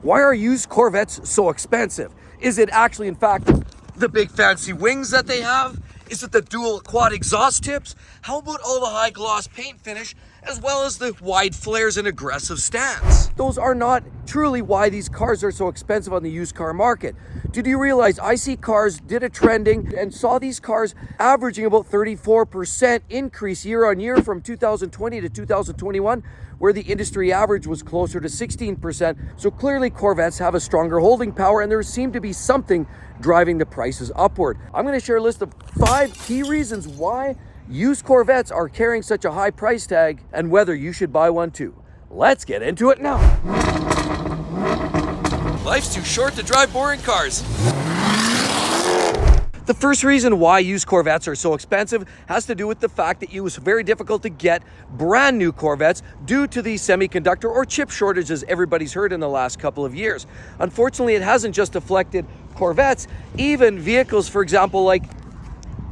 Why are used Corvettes so expensive? Is it actually, in fact, the big fancy wings that they have? Is it the dual quad exhaust tips? How about all the high gloss paint finish, as well as the wide flares and aggressive stance? Those are not truly why these cars are so expensive on the used car market. Did you realize IC Cars did a trending and saw these cars averaging about 34% increase year on year from 2020 to 2021, where the industry average was closer to 16%. So clearly Corvettes have a stronger holding power, and there seemed to be something driving the prices upward. I'm going to share a list of 5 key reasons why used Corvettes are carrying such a high price tag and whether you should buy one too. Let's get into it now. Life's too short to drive boring cars. The first reason why used Corvettes are so expensive has to do with the fact that it was very difficult to get brand new Corvettes due to the semiconductor or chip shortages everybody's heard in the last couple of years. Unfortunately, it hasn't just affected Corvettes, even vehicles, for example, like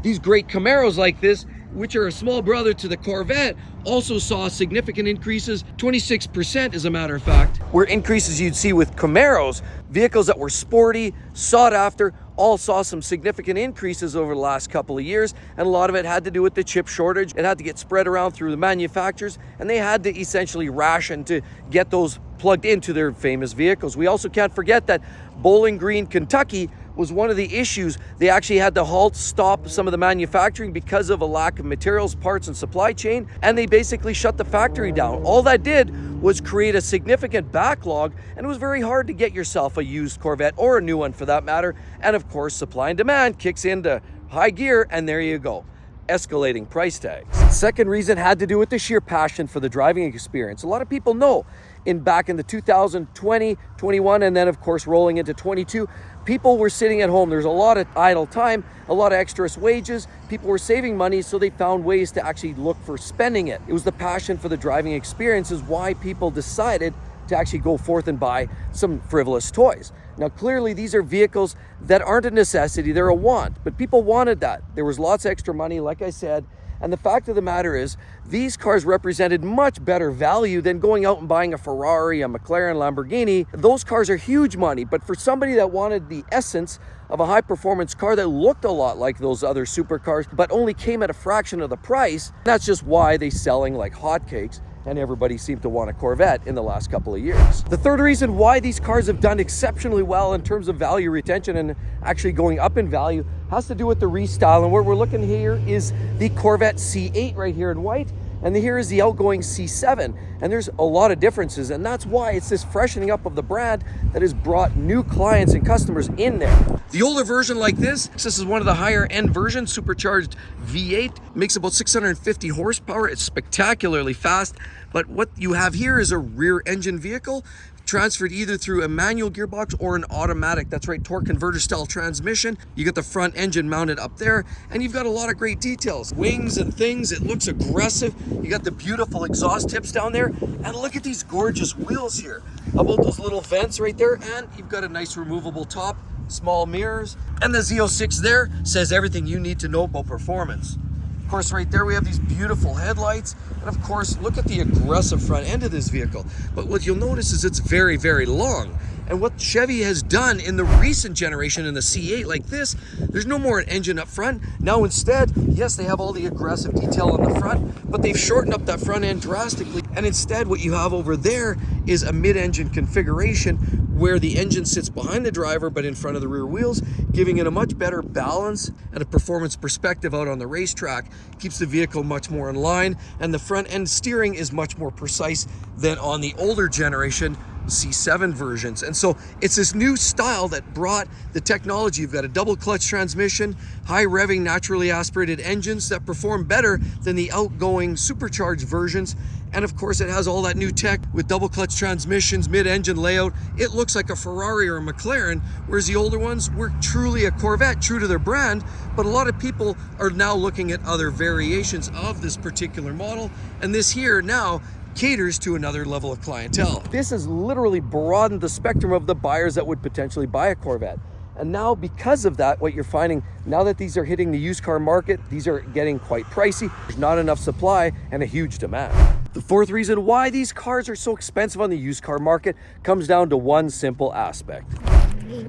these great Camaros like this, which are a small brother to the Corvette, also saw significant increases, 26% as a matter of fact. Where increases you'd see with Camaros, vehicles that were sporty, sought after, all saw some significant increases over the last couple of years, and a lot of it had to do with the chip shortage. It had to get spread around through the manufacturers, and they had to essentially ration to get those plugged into their famous vehicles. We also can't forget that Bowling Green, Kentucky was one of the issues. They actually had to stop some of the manufacturing because of a lack of materials, parts, and supply chain, and they basically shut the factory down. All that did was create a significant backlog, and it was very hard to get yourself a used Corvette, or a new one for that matter. And of course, supply and demand kicks into high gear, and there you go, escalating price tags. Second reason had to do with the sheer passion for the driving experience. A lot of people know back in the 2020, 21, and then of course rolling into 22, people were sitting at home. There's a lot of idle time, a lot of extra wages. People were saving money, so they found ways to actually look for spending it. It was the passion for the driving experience is why people decided to actually go forth and buy some frivolous toys. Now, clearly, these are vehicles that aren't a necessity, they're a want, but people wanted that. There was lots of extra money, like I said, and the fact of the matter is, these cars represented much better value than going out and buying a Ferrari, a McLaren, Lamborghini. Those cars are huge money, but for somebody that wanted the essence of a high-performance car that looked a lot like those other supercars, but only came at a fraction of the price, that's just why they're selling like hotcakes, and everybody seemed to want a Corvette in the last couple of years. The third reason why these cars have done exceptionally well in terms of value retention and actually going up in value has to do with the Restyle. And what we're looking here is the Corvette C8 right here in white, and here is the outgoing C7. And there's a lot of differences, and that's why it's this freshening up of the brand that has brought new clients and customers in there. The older version like this is one of the higher end versions, supercharged V8, makes about 650 horsepower. It's spectacularly fast, but what you have here is a rear engine vehicle transferred either through a manual gearbox or an automatic, that's right, torque converter style transmission. You got the front engine mounted up there, and you've got a lot of great details, wings and things. It looks aggressive. You got the beautiful exhaust tips down there, and look at these gorgeous wheels here. How about those little vents right there? And you've got a nice removable top, small mirrors, and the Z06 there says everything you need to know about performance. Of course, right there we have these beautiful headlights, and of course, look at the aggressive front end of this vehicle. But what you'll notice is it's very, very long. And what Chevy has done in the recent generation in the C8 like this, there's no more an engine up front. Now instead, yes, they have all the aggressive detail on the front, but they've shortened up that front end drastically. And instead what you have over there is a mid-engine configuration where the engine sits behind the driver but in front of the rear wheels, giving it a much better balance and a performance perspective out on the racetrack. Keeps the vehicle much more in line, and the front end steering is much more precise than on the older generation C7 versions. And so it's this new style that brought the technology. You've got a double clutch transmission, high revving naturally aspirated engines that perform better than the outgoing supercharged versions. And of course it has all that new tech with double clutch transmissions, mid-engine layout. It looks like a Ferrari or a McLaren, whereas the older ones were truly a Corvette, true to their brand. But a lot of people are now looking at other variations of this particular model, and this here now caters to another level of clientele. This has literally broadened the spectrum of the buyers that would potentially buy a Corvette. And now because of that, what you're finding, now that these are hitting the used car market, these are getting quite pricey. There's not enough supply and a huge demand. The fourth reason why these cars are so expensive on the used car market comes down to one simple aspect.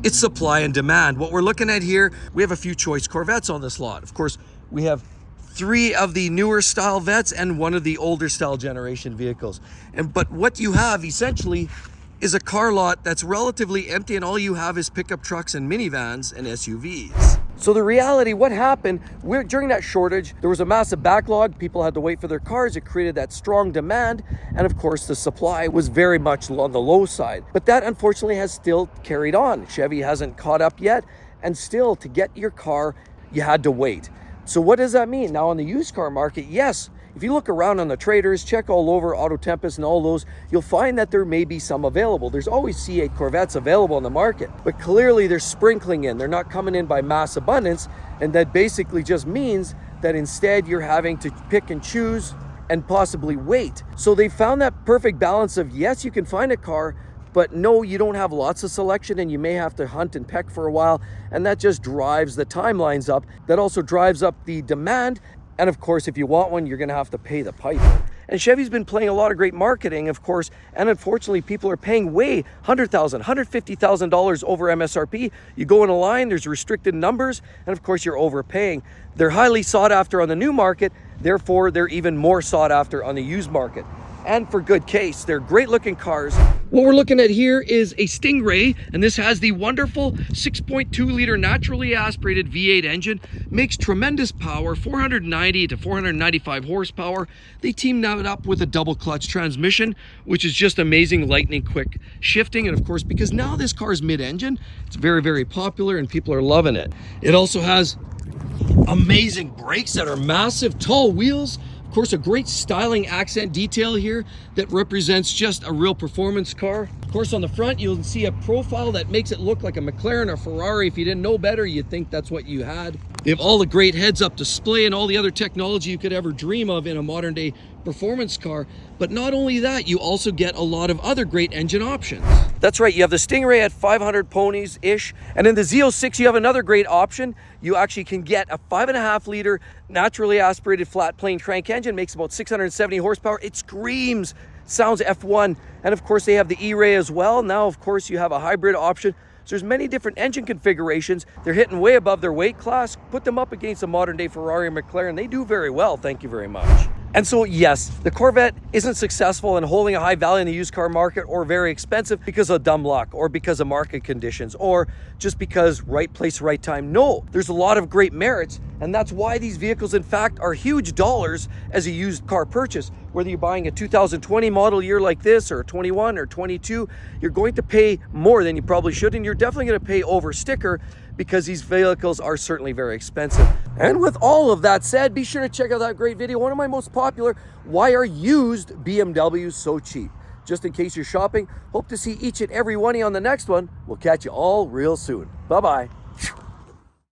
It's supply and demand. What we're looking at here, we have a few choice Corvettes on this lot. Of course, we have 3 of the newer style Vettes and 1 of the older style generation vehicles. But what you have essentially is a car lot that's relatively empty, and all you have is pickup trucks and minivans and SUVs. So the reality, what happened, during that shortage, there was a massive backlog. People had to wait for their cars. It created that strong demand. And of course, the supply was very much on the low side. But that unfortunately has still carried on. Chevy hasn't caught up yet. And still, to get your car, you had to wait. So what does that mean? Now on the used car market, yes, if you look around on the traders, check all over Auto Tempest and all those, you'll find that there may be some available. There's always C8 Corvettes available in the market, but clearly they're sprinkling in. They're not coming in by mass abundance, and that basically just means that instead you're having to pick and choose and possibly wait. So they found that perfect balance of, yes, you can find a car, but no, you don't have lots of selection, and you may have to hunt and peck for a while, and that just drives the timelines up. That also drives up the demand. And of course, if you want one, you're gonna have to pay the piper. And Chevy's been playing a lot of great marketing, of course, and unfortunately, people are paying way $100,000, $150,000 over MSRP. You go in a line, there's restricted numbers, and of course, you're overpaying. They're highly sought after on the new market, therefore, they're even more sought after on the used market. And for good case, they're great looking cars. What we're looking at here is a Stingray, and this has the wonderful 6.2 liter naturally aspirated V8 engine, makes tremendous power, 490 to 495 horsepower. They teamed that up with a double clutch transmission, which is just amazing, lightning quick shifting. And of course, because now this car is mid-engine, it's very, very popular and people are loving it. It also has amazing brakes that are massive, tall wheels. Of course, a great styling accent detail here that represents just a real performance car. Of course, on the front, you'll see a profile that makes it look like a McLaren or Ferrari. If you didn't know better, you'd think that's what you had. They have all the great heads-up display and all the other technology you could ever dream of in a modern-day performance car. But not only that, you also get a lot of other great engine options. That's right, you have the Stingray at 500 ponies-ish, and in the Z06 you have another great option. You actually can get a 5.5 liter naturally aspirated flat plane crank engine, makes about 670 horsepower. It screams, sounds F1, and of course they have the E-Ray as well. Now of course you have a hybrid option. So there's many different engine configurations. They're hitting way above their weight class. Put them up against a modern day Ferrari or McLaren. They do very well, thank you very much. And so yes, the Corvette isn't successful in holding a high value in the used car market, or very expensive because of dumb luck or because of market conditions or just because right place, right time. No, there's a lot of great merits, and that's why these vehicles in fact are huge dollars as a used car purchase. Whether you're buying a 2020 model year like this or a 21 or 22, you're going to pay more than you probably should, and you're definitely going to pay over sticker because these vehicles are certainly very expensive. And with all of that said, be sure to check out that great video, one of my most popular, why are used BMWs so cheap? Just in case you're shopping, hope to see each and every one of you on the next one. We'll catch you all real soon. Bye-bye.